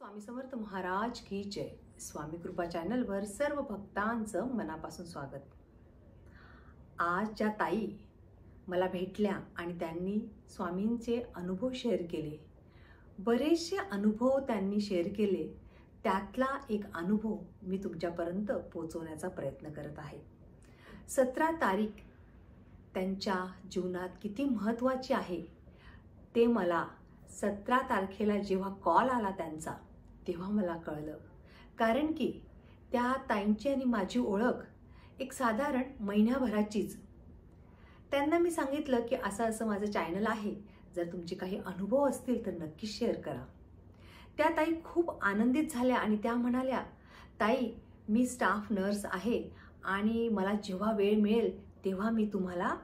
स्वामी समर्थ महाराज की जय। स्वामी कृपा चॅनलवर सर्व भक्तांचं मनापासून स्वागत। आज ज्या ताई मला भेटल्या आणि त्यांनी स्वामींचे अनुभव शेअर केले, बरेचसे अनुभव त्यांनी शेअर केले, त्यातला एक अनुभव मी तुमच्यापर्यंत पोहोचवण्याचा प्रयत्न करत आहे। 17 तारीख त्यांच्या जीवनात किती महत्त्वाची आहे ते मला 17 तारखेला जेव्हा कॉल आला त्यांचा तेव्हा मला कळलं। कारण की त्या ताईंची आणि माझी ओळख एक साधारण महिन्याभराचीच। त्यांना मी सांगितलं की असं माझं चॅनल आहे, जर तुमचे काही अनुभव असतील तर नक्की शेअर करा। त्या ताई खूप आनंदित झाल्या आणि त्या म्हणाल्या, ताई मी स्टाफ नर्स आहे आणि मला जेव्हा वेळ मिळेल तेव्हा मी तुम्हाला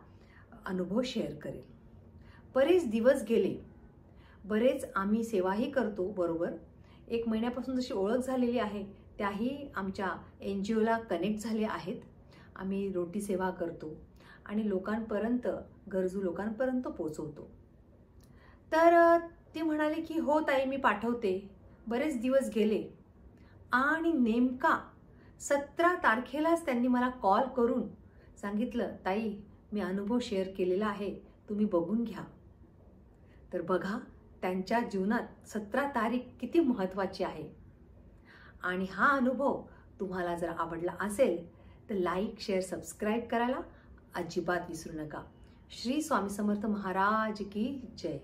अनुभव शेअर करेल। बरेच दिवस गेले, बरेच आम्ही सेवाही करतो बरोबर। 1 महिन्यापासून जशी ओळख झालेली आहे त्याही आमच्या NGOला कनेक्ट झाले आहेत। आम्ही रोटी सेवा करतो आणि लोकांपर्यंत, गरजू लोकांपर्यंत पोहोचवतो। तर ती म्हणाले की हो ताई मी पाठवते। बरेच दिवस गेले आणि नेमका 17 तारखेलाच त्यांनी मला कॉल करून सांगितलं, ताई मी अनुभव शेअर केलेला आहे, तुम्ही बघून घ्या। तर बघा त्यांच्या जीवनात 17 तारीख किती महत्त्वाची आहे। आणि हा अनुभव तुम्हाला जर आवडला असेल तर लाईक, शेअर, सबस्क्राईब करायला अजिबात विसरू नका। श्री स्वामी समर्थ महाराज की जय।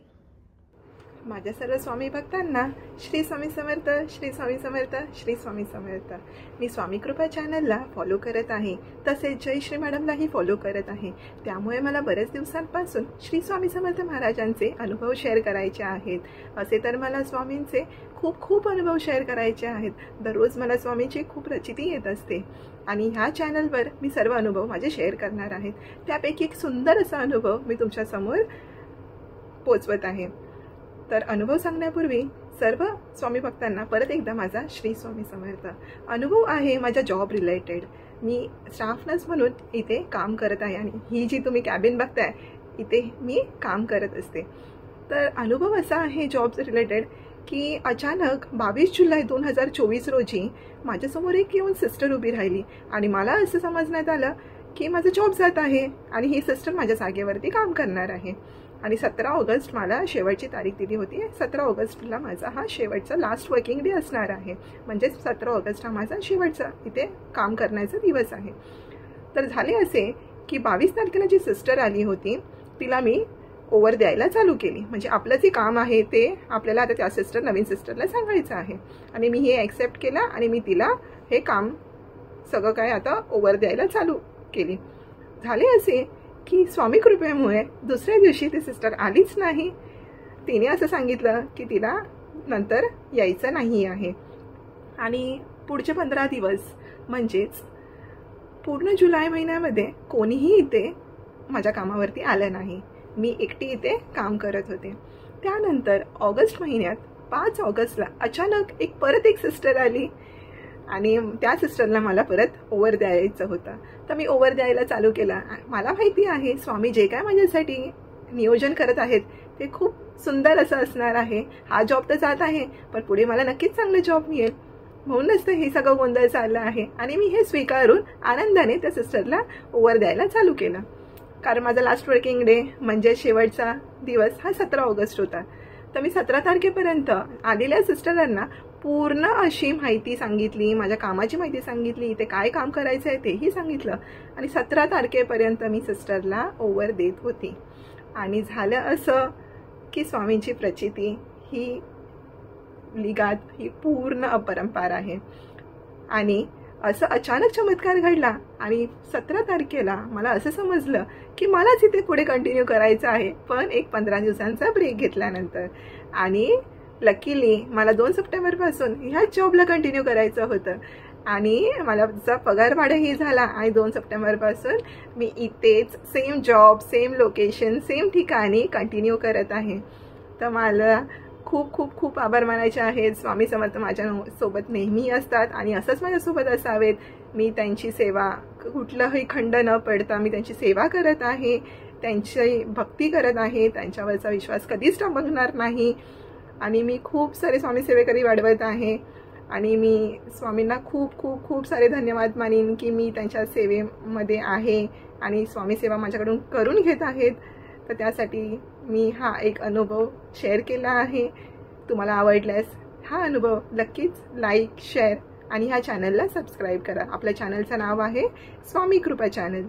माझ्या सर्व स्वामी भक्तांना श्री स्वामी समर्थ, श्री स्वामी समर्थ, श्री स्वामी समर्थ। मी स्वामी कृपा चॅनलला फॉलो करत आहे, तसेच जय श्री मॅडमलाही फॉलो करत आहे। त्यामुळे मला बरेच दिवसांपासून श्री स्वामी समर्थ महाराजांचे अनुभव शेअर करायचे आहेत। असे तर मला स्वामींचे खूप अनुभव शेअर करायचे आहेत। दररोज मला स्वामींची खूप प्रचिती येत असते आणि ह्या चॅनलवर मी सर्व अनुभव माझे शेअर करणार आहेत। त्यापैकी एक सुंदर असा अनुभव मी तुमच्यासमोर पोचवत आहे। तर अनुभव सांगण्यापूर्वी सर्व स्वामी भक्तांना परत एकदा माझा श्री स्वामी समर्थ। अनुभव आहे माझ्या जॉब रिलेटेड। मी स्टाफ नर्स म्हणून इथे काम करत आहे आणि ही जी तुम्ही कॅबिन बघताय इथे मी काम करत असते। तर अनुभव असा आहे जॉब रिलेटेड की अचानक 22 जुलै 2024 रोजी माझ्यासमोर एक येऊन सिस्टर उभी राहिली आणि मला असं समजण्यात आलं की माझा जॉब जात आहे आणि ही सिस्टर माझ्या जागेवरती काम करणार आहे। आणि 17 ऑगस्ट मला शेवटची तारीख दिली होती। 17 ऑगस्टला माझा हा शेवटचा लास्ट वर्किंग डे असणार आहे, म्हणजे 17 ऑगस्ट हा माझा शेवटचा इथे काम करण्याचा दिवस आहे। तर झाले असे की 22 तारखेला जी सिस्टर आली होती तिला मी ओव्हर द्यायला चालू केली। म्हणजे आपलं जे काम आहे ते आपल्याला आता त्या सिस्टर, नवीन सिस्टरला सांगायचं आहे आणि मी हे ॲक्सेप्ट केलं आणि मी तिला हे काम सगळं काय आता ओव्हर द्यायला चालू केली। झाले असे की स्वामी कृपेमुळे दुसऱ्या दिवशी ती सिस्टर आलीच नाही। तिने असं सांगितलं की तिला नंतर यायचं नाही आहे आणि पुढचे 15 दिवस म्हणजेच पूर्ण जुलै महिन्यामध्ये कोणीही इथे माझ्या कामावरती आलं नाही। मी एकटी इथे काम करत होते। त्यानंतर ऑगस्ट महिन्यात 5 ऑगस्टला अचानक परत एक सिस्टर आली आणि त्या सिस्टरला मला परत ओव्हर द्यायचं होतं। तर मी ओव्हर द्यायला चालू केला। मला माहिती आहे स्वामी जे काय माझ्यासाठी नियोजन करत आहेत ते खूप सुंदर असं असणार आहे। हा जॉब तर जात आहे पण पुढे मला नक्कीच चांगला जॉब मिळेल, म्हणूनच तर हे सगळं गोंधळ चाललं आहे। आणि मी हे स्वीकारून आनंदाने त्या सिस्टरला ओव्हर द्यायला चालू केलं, कारण माझा लास्ट वर्किंग डे म्हणजे शेवटचा दिवस हा 17 ऑगस्ट होता। तर मी 17 तारखेपर्यंत आलेल्या सिस्टरांना पूर्ण अशी माहिती सांगितली, माझ्या कामाची माहिती सांगितली, इथे काय काम करायचं आहे तेही सांगितलं आणि 17 तारखेपर्यंत मी सिस्टरला ओव्हर देत होती। आणि झालं असं की स्वामींची प्रचिती ही लिगात ही पूर्ण अपरंपार आहे आणि असं अचानक चमत्कार घडला आणि 17 तारखेला मला असं समजलं की मलाच इथे पुढे कंटिन्यू करायचं आहे, पण एक 15 दिवसांचा ब्रेक घेतल्यानंतर। आणि लकीली मला 2 सप्टेंबरपासून ह्याच जॉबला कंटिन्यू करायचं होतं आणि मला पगार वाढही झाला आणि 2 सप्टेंबरपासून मी इथेच same job, same location, same ठिकाणी कंटिन्यू करत आहे। तर मला खूप आभार मानायचे आहेत। स्वामी समर्थ माझ्यासोबत नेहमी असतात आणि असंच माझ्यासोबत असावेत। मी त्यांची सेवा कुठलंही खंड न पडता मी त्यांची सेवा करत आहे, त्यांची भक्ती करत आहे, त्यांच्यावरचा विश्वास कधीच टळणार नाही आणि मी खूप सारे स्वामी सेवेकरी वाढवत आहे आणि मी स्वामींना खूप खूप खूप सारे धन्यवाद मानीन की मी त्यांच्या सेवेमध्ये आहे आणि स्वामी सेवा माझ्याकडून करून घेत आहेत. तर त्यासाठी मी हा एक अनुभव शेअर केला आहे. तुम्हाला आवडल्यास हा अनुभव नक्कीच लाईक, शेअर आणि ह्या चॅनलला सबस्क्राईब करा. आपल्या चॅनलचं नाव आहे स्वामी कृपा चॅनल.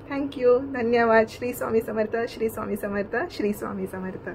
थँक्यू, धन्यवाद. श्री स्वामी समर्थ, श्री स्वामी समर्थ, श्री स्वामी समर्थ.